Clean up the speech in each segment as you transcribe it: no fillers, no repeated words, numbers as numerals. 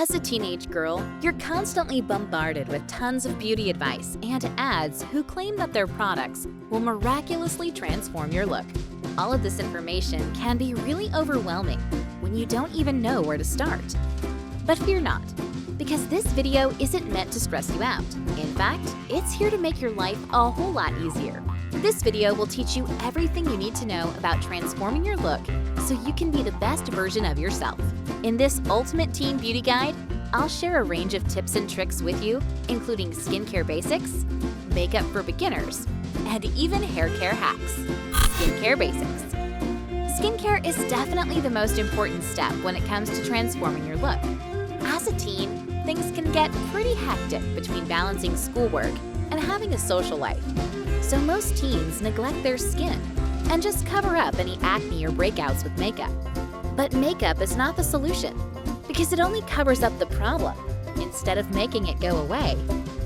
As a teenage girl, you're constantly bombarded with tons of beauty advice and ads who claim that their products will miraculously transform your look. All of this information can be really overwhelming when you don't even know where to start. But fear not, because this video isn't meant to stress you out. In fact, it's here to make your life a whole lot easier. This video will teach you everything you need to know about transforming your look so you can be the best version of yourself. In this ultimate teen beauty guide, I'll share a range of tips and tricks with you, including skincare basics, makeup for beginners, and even hair care hacks. Skincare basics. Skincare is definitely the most important step when it comes to transforming your look. As a teen, things can get pretty hectic between balancing schoolwork and having a social life. So most teens neglect their skin and just cover up any acne or breakouts with makeup. But makeup is not the solution, because it only covers up the problem instead of making it go away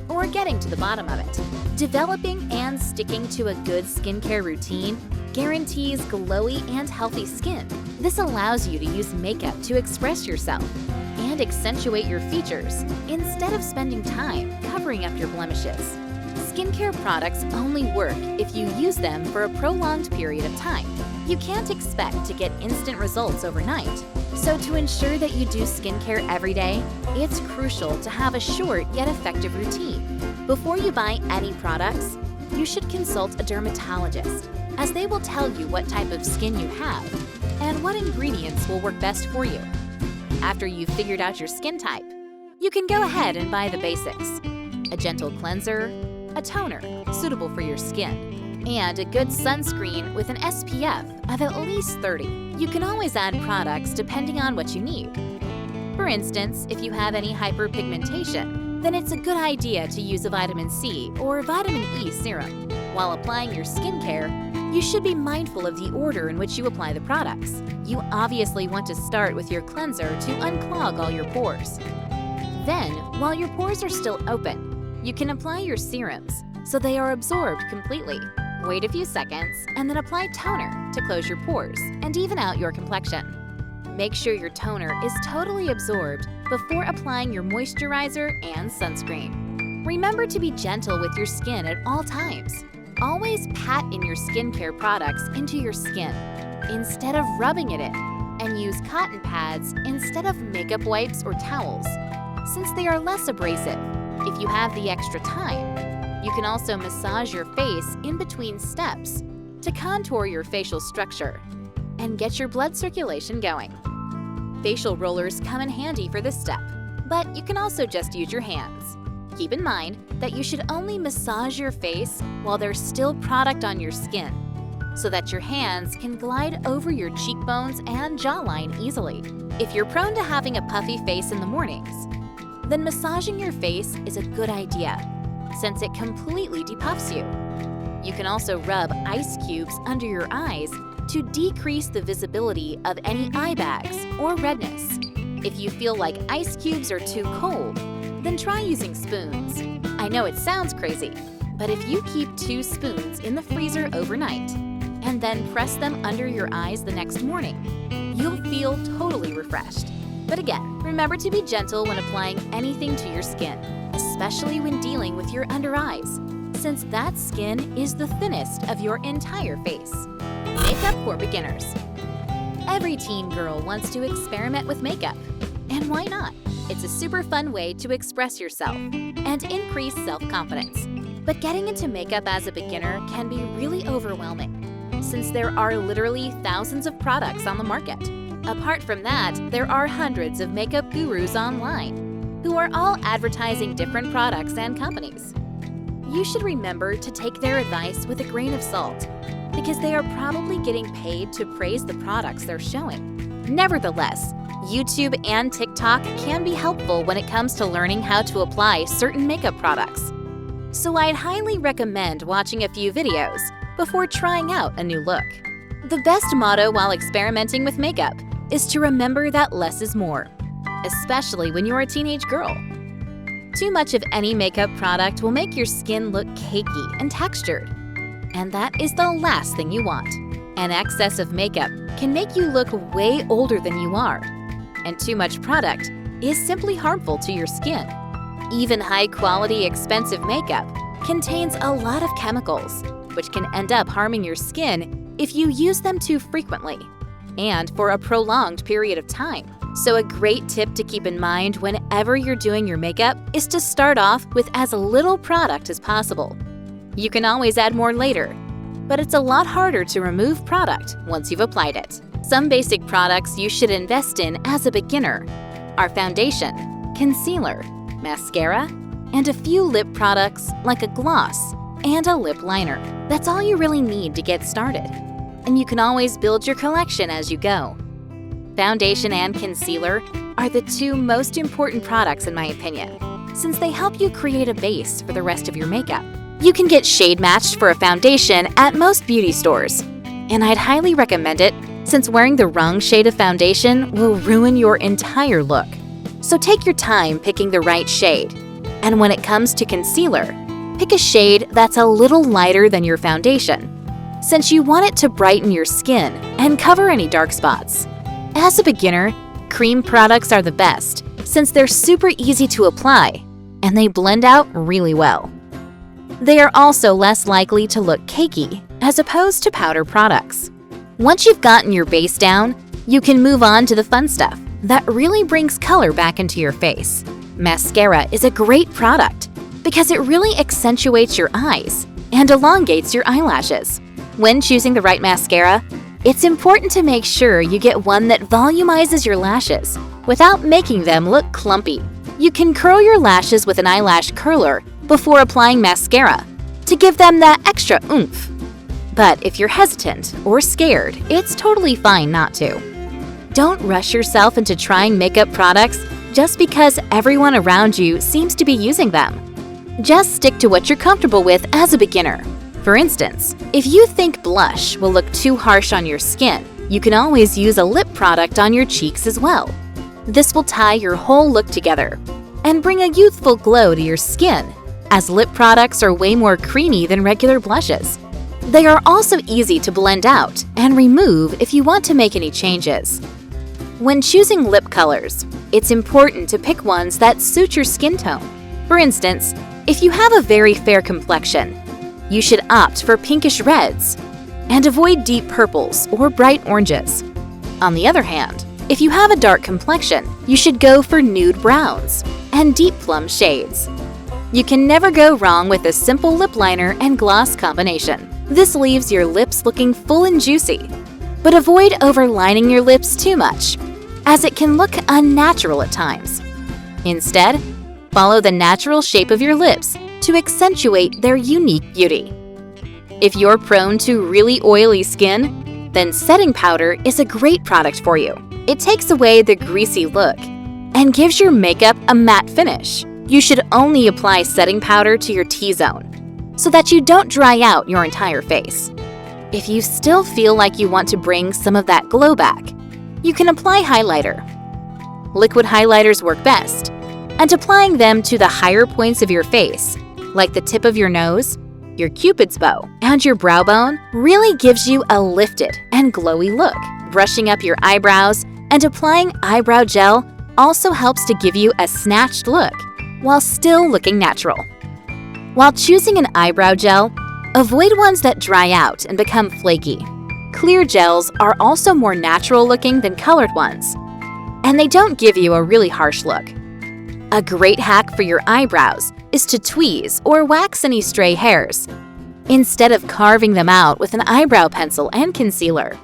or getting to the bottom of it. Developing and sticking to a good skincare routine guarantees glowy and healthy skin. This allows you to use makeup to express yourself and accentuate your features instead of spending time covering up your blemishes. Skincare products only work if you use them for a prolonged period of time. You can't expect to get instant results overnight. So to ensure that you do skincare every day, it's crucial to have a short yet effective routine. Before you buy any products, you should consult a dermatologist, as they will tell you what type of skin you have and what ingredients will work best for you. After you've figured out your skin type, you can go ahead and buy the basics: a gentle cleanser, a toner suitable for your skin, and a good sunscreen with an SPF of at least 30. You can always add products depending on what you need. For instance, if you have any hyperpigmentation, then it's a good idea to use a vitamin C or vitamin E serum. While applying your skincare, you should be mindful of the order in which you apply the products. You obviously want to start with your cleanser to unclog all your pores. Then, while your pores are still open, you can apply your serums so they are absorbed completely. Wait a few seconds and then apply toner to close your pores and even out your complexion. Make sure your toner is totally absorbed before applying your moisturizer and sunscreen. Remember to be gentle with your skin at all times. Always pat in your skincare products into your skin instead of rubbing it in, and use cotton pads instead of makeup wipes or towels, since they are less abrasive. If you have the extra time, you can also massage your face in between steps to contour your facial structure and get your blood circulation going. Facial rollers come in handy for this step, but you can also just use your hands. Keep in mind that you should only massage your face while there's still product on your skin, so that your hands can glide over your cheekbones and jawline easily. If you're prone to having a puffy face in the mornings, then massaging your face is a good idea, since it completely depuffs you. You can also rub ice cubes under your eyes to decrease the visibility of any eye bags or redness. If you feel like ice cubes are too cold, then try using spoons. I know it sounds crazy, but if you keep 2 spoons in the freezer overnight and then press them under your eyes the next morning, you'll feel totally refreshed. But again, remember to be gentle when applying anything to your skin, especially when dealing with your under eyes, since that skin is the thinnest of your entire face. Makeup for beginners. Every teen girl wants to experiment with makeup, and why not? It's a super fun way to express yourself and increase self-confidence. But getting into makeup as a beginner can be really overwhelming, since there are literally thousands of products on the market. Apart from that, there are hundreds of makeup gurus online who are all advertising different products and companies. You should remember to take their advice with a grain of salt, because they are probably getting paid to praise the products they're showing. Nevertheless, YouTube and TikTok can be helpful when it comes to learning how to apply certain makeup products. So I'd highly recommend watching a few videos before trying out a new look. The best motto while experimenting with makeup is to remember that less is more, especially when you're a teenage girl. Too much of any makeup product will make your skin look cakey and textured, and that is the last thing you want. An excess of makeup can make you look way older than you are, and too much product is simply harmful to your skin. Even high-quality, expensive makeup contains a lot of chemicals, which can end up harming your skin if you use them too frequently and for a prolonged period of time. So a great tip to keep in mind whenever you're doing your makeup is to start off with as little product as possible. You can always add more later, but it's a lot harder to remove product once you've applied it. Some basic products you should invest in as a beginner are foundation, concealer, mascara, and a few lip products like a gloss and a lip liner. That's all you really need to get started, and you can always build your collection as you go. Foundation and concealer are the two most important products in my opinion, since they help you create a base for the rest of your makeup. You can get shade matched for a foundation at most beauty stores, and I'd highly recommend it since wearing the wrong shade of foundation will ruin your entire look. So take your time picking the right shade, and when it comes to concealer, pick a shade that's a little lighter than your foundation, since you want it to brighten your skin and cover any dark spots. As a beginner, cream products are the best since they're super easy to apply and they blend out really well. They are also less likely to look cakey as opposed to powder products. Once you've gotten your base down, you can move on to the fun stuff that really brings color back into your face. Mascara is a great product because it really accentuates your eyes and elongates your eyelashes. When choosing the right mascara, it's important to make sure you get one that volumizes your lashes without making them look clumpy. You can curl your lashes with an eyelash curler before applying mascara to give them that extra oomph. But if you're hesitant or scared, it's totally fine not to. Don't rush yourself into trying makeup products just because everyone around you seems to be using them. Just stick to what you're comfortable with as a beginner. For instance, if you think blush will look too harsh on your skin, you can always use a lip product on your cheeks as well. This will tie your whole look together and bring a youthful glow to your skin, as lip products are way more creamy than regular blushes. They are also easy to blend out and remove if you want to make any changes. When choosing lip colors, it's important to pick ones that suit your skin tone. For instance, if you have a very fair complexion, you should opt for pinkish reds and avoid deep purples or bright oranges. On the other hand, if you have a dark complexion, you should go for nude browns and deep plum shades. You can never go wrong with a simple lip liner and gloss combination. This leaves your lips looking full and juicy, but avoid overlining your lips too much, as it can look unnatural at times. Instead, follow the natural shape of your lips to accentuate their unique beauty. If you're prone to really oily skin, then setting powder is a great product for you. It takes away the greasy look and gives your makeup a matte finish. You should only apply setting powder to your T-zone so that you don't dry out your entire face. If you still feel like you want to bring some of that glow back, you can apply highlighter. Liquid highlighters work best, and applying them to the higher points of your face, like the tip of your nose, your cupid's bow, and your brow bone, really gives you a lifted and glowy look. Brushing up your eyebrows and applying eyebrow gel also helps to give you a snatched look while still looking natural. While choosing an eyebrow gel, avoid ones that dry out and become flaky. Clear gels are also more natural looking than colored ones, and they don't give you a really harsh look. A great hack for your eyebrows is to tweeze or wax any stray hairs, instead of carving them out with an eyebrow pencil and concealer.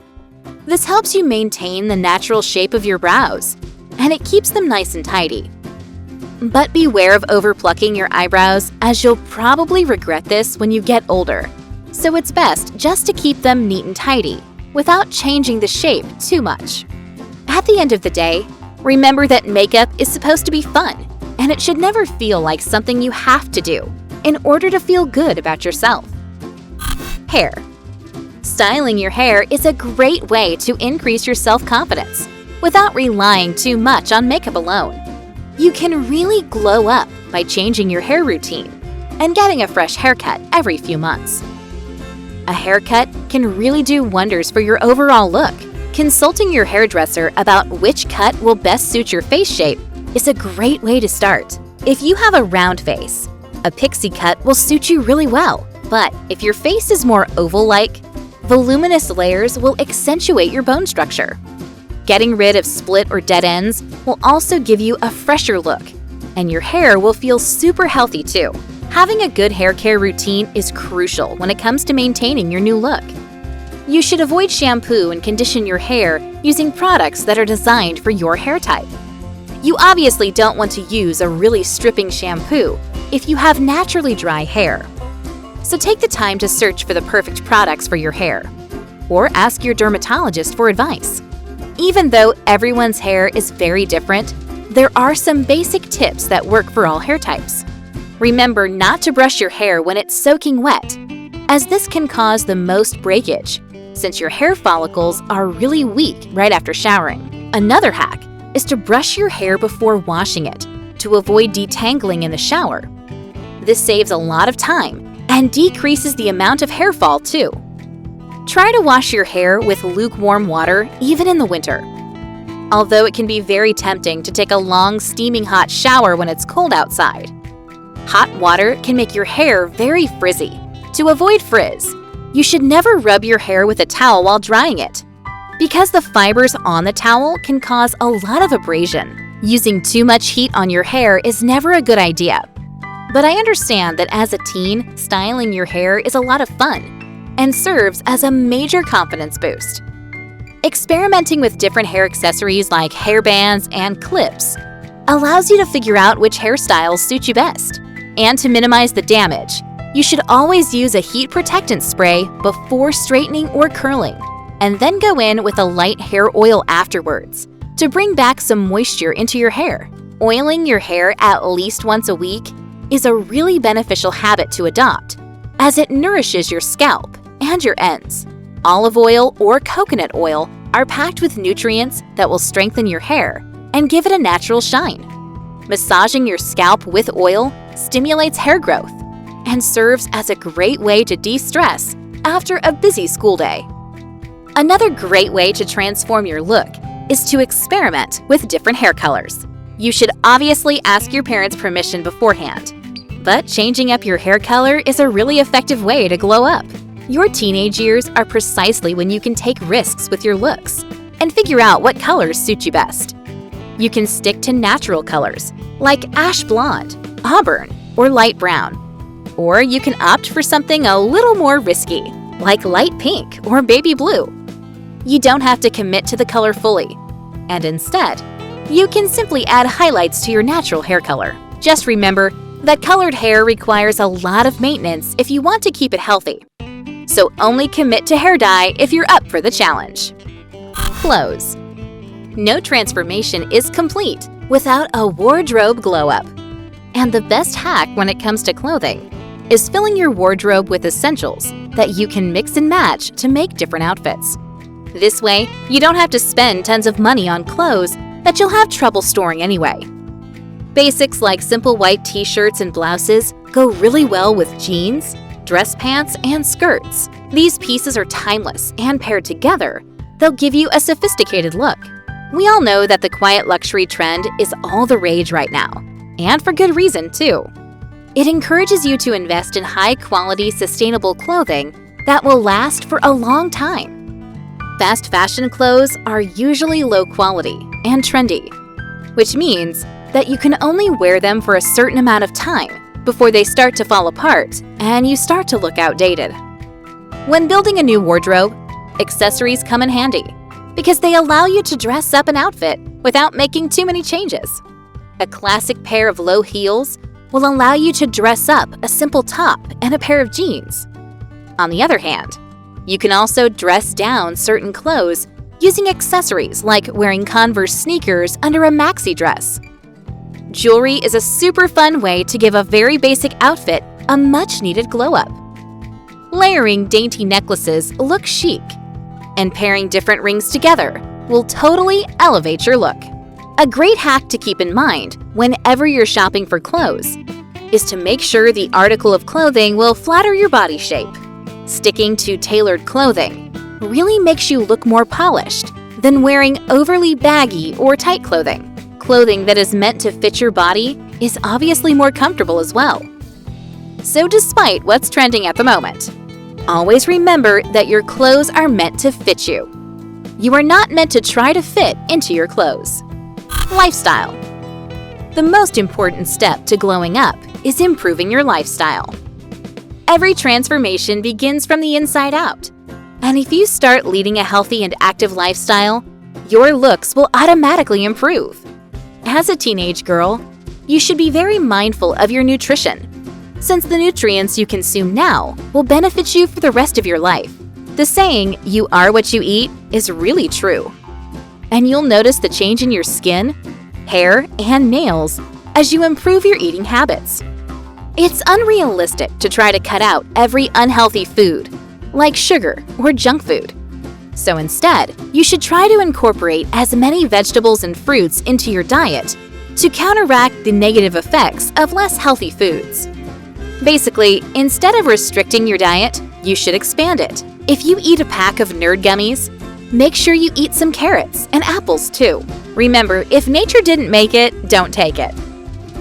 This helps you maintain the natural shape of your brows, and it keeps them nice and tidy. But beware of overplucking your eyebrows, as you'll probably regret this when you get older. So it's best just to keep them neat and tidy, without changing the shape too much. At the end of the day, remember that makeup is supposed to be fun, and it should never feel like something you have to do in order to feel good about yourself. Hair. Styling your hair is a great way to increase your self-confidence without relying too much on makeup alone. You can really glow up by changing your hair routine and getting a fresh haircut every few months. A haircut can really do wonders for your overall look. Consulting your hairdresser about which cut will best suit your face shape is a great way to start. If you have a round face, a pixie cut will suit you really well. But if your face is more oval-like, voluminous layers will accentuate your bone structure. Getting rid of split or dead ends will also give you a fresher look, and your hair will feel super healthy too. Having a good hair care routine is crucial when it comes to maintaining your new look. You should avoid shampoo and condition your hair using products that are designed for your hair type. You obviously don't want to use a really stripping shampoo if you have naturally dry hair. So take the time to search for the perfect products for your hair, or ask your dermatologist for advice. Even though everyone's hair is very different, there are some basic tips that work for all hair types. Remember not to brush your hair when it's soaking wet, as this can cause the most breakage, since your hair follicles are really weak right after showering. Another hack is to brush your hair before washing it to avoid detangling in the shower. This saves a lot of time and decreases the amount of hair fall too. Try to wash your hair with lukewarm water even in the winter. Although it can be very tempting to take a long steaming hot shower when it's cold outside. Hot water can make your hair very frizzy. To avoid frizz, you should never rub your hair with a towel while drying it, because the fibers on the towel can cause a lot of abrasion. Using too much heat on your hair is never a good idea. But I understand that as a teen, styling your hair is a lot of fun and serves as a major confidence boost. Experimenting with different hair accessories like hairbands and clips allows you to figure out which hairstyles suit you best. And to minimize the damage, you should always use a heat protectant spray before straightening or curling, and then go in with a light hair oil afterwards to bring back some moisture into your hair. Oiling your hair at least once a week is a really beneficial habit to adopt, as it nourishes your scalp and your ends. Olive oil or coconut oil are packed with nutrients that will strengthen your hair and give it a natural shine. Massaging your scalp with oil stimulates hair growth and serves as a great way to de-stress after a busy school day. Another great way to transform your look is to experiment with different hair colors. You should obviously ask your parents' permission beforehand, but changing up your hair color is a really effective way to glow up. Your teenage years are precisely when you can take risks with your looks and figure out what colors suit you best. You can stick to natural colors like ash blonde, auburn, or light brown. Or you can opt for something a little more risky, like light pink or baby blue. You don't have to commit to the color fully, and instead, you can simply add highlights to your natural hair color. Just remember that colored hair requires a lot of maintenance if you want to keep it healthy. So only commit to hair dye if you're up for the challenge. Clothes. No transformation is complete without a wardrobe glow-up. And the best hack when it comes to clothing is filling your wardrobe with essentials that you can mix and match to make different outfits. This way, you don't have to spend tons of money on clothes that you'll have trouble storing anyway. Basics like simple white t-shirts and blouses go really well with jeans, dress pants, and skirts. These pieces are timeless, and paired together, they'll give you a sophisticated look. We all know that the quiet luxury trend is all the rage right now, and for good reason too. It encourages you to invest in high-quality, sustainable clothing that will last for a long time. Fast fashion clothes are usually low quality and trendy, which means that you can only wear them for a certain amount of time before they start to fall apart and you start to look outdated. When building a new wardrobe, accessories come in handy because they allow you to dress up an outfit without making too many changes. A classic pair of low heels will allow you to dress up a simple top and a pair of jeans. On the other hand, you can also dress down certain clothes using accessories like wearing Converse sneakers under a maxi dress. Jewelry is a super fun way to give a very basic outfit a much-needed glow-up. Layering dainty necklaces looks chic, and pairing different rings together will totally elevate your look. A great hack to keep in mind whenever you're shopping for clothes is to make sure the article of clothing will flatter your body shape. Sticking to tailored clothing really makes you look more polished than wearing overly baggy or tight clothing. clothing that is meant to fit your body is obviously more comfortable as well. So despite what's trending at the moment, always remember that your clothes are meant to fit you. You are not meant to try to fit into your clothes. Lifestyle. The most important step to glowing up is improving your lifestyle. Every transformation begins from the inside out. And if you start leading a healthy and active lifestyle, your looks will automatically improve. As a teenage girl, you should be very mindful of your nutrition, since the nutrients you consume now will benefit you for the rest of your life. The saying, "you are what you eat," is really true. And you'll notice the change in your skin, hair, and nails as you improve your eating habits. It's unrealistic to try to cut out every unhealthy food, like sugar or junk food. So instead, you should try to incorporate as many vegetables and fruits into your diet to counteract the negative effects of less healthy foods. Basically, instead of restricting your diet, you should expand it. If you eat a pack of nerd gummies, make sure you eat some carrots and apples too. Remember, if nature didn't make it, don't take it.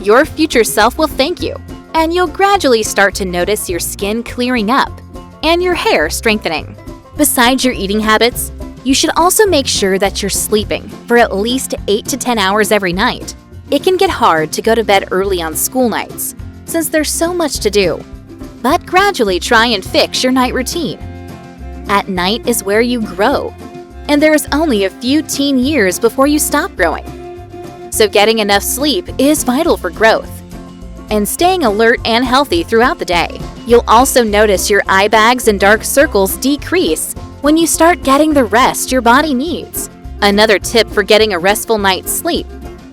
Your future self will thank you, and you'll gradually start to notice your skin clearing up and your hair strengthening. Besides your eating habits, you should also make sure that you're sleeping for at least 8 to 10 hours every night. It can get hard to go to bed early on school nights, since there's so much to do. But gradually try and fix your night routine. At night is where you grow, and there is only a few teen years before you stop growing. So getting enough sleep is vital for growth, and staying alert and healthy throughout the day. You'll also notice your eye bags and dark circles decrease when you start getting the rest your body needs. Another tip for getting a restful night's sleep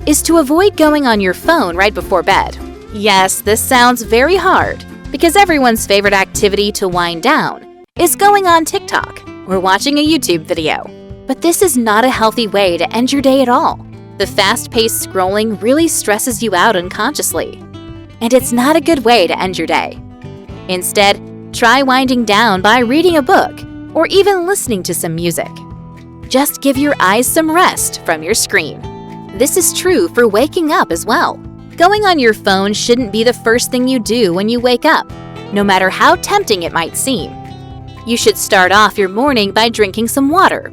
is to avoid going on your phone right before bed. Yes, this sounds very hard, because everyone's favorite activity to wind down is going on TikTok or watching a YouTube video. But this is not a healthy way to end your day at all. The fast-paced scrolling really stresses you out unconsciously, and it's not a good way to end your day. Instead, try winding down by reading a book or even listening to some music. Just give your eyes some rest from your screen. This is true for waking up as well. Going on your phone shouldn't be the first thing you do when you wake up, no matter how tempting it might seem. You should start off your morning by drinking some water.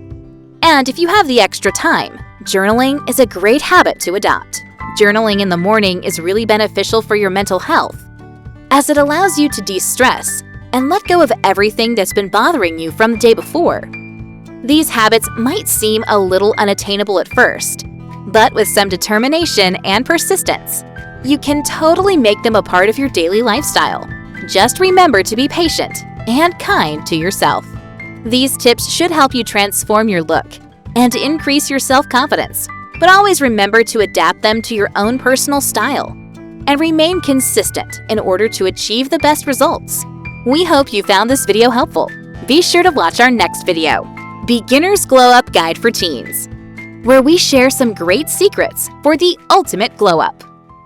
And if you have the extra time, journaling is a great habit to adopt. Journaling in the morning is really beneficial for your mental health, as it allows you to de-stress and let go of everything that's been bothering you from the day before. These habits might seem a little unattainable at first, but with some determination and persistence, you can totally make them a part of your daily lifestyle. Just remember to be patient and kind to yourself. These tips should help you transform your look and increase your self-confidence, but always remember to adapt them to your own personal style and remain consistent in order to achieve the best results. We hope you found this video helpful. Be sure to watch our next video, Beginner's Glow Up Guide for Teens, where we share some great secrets for the ultimate glow up.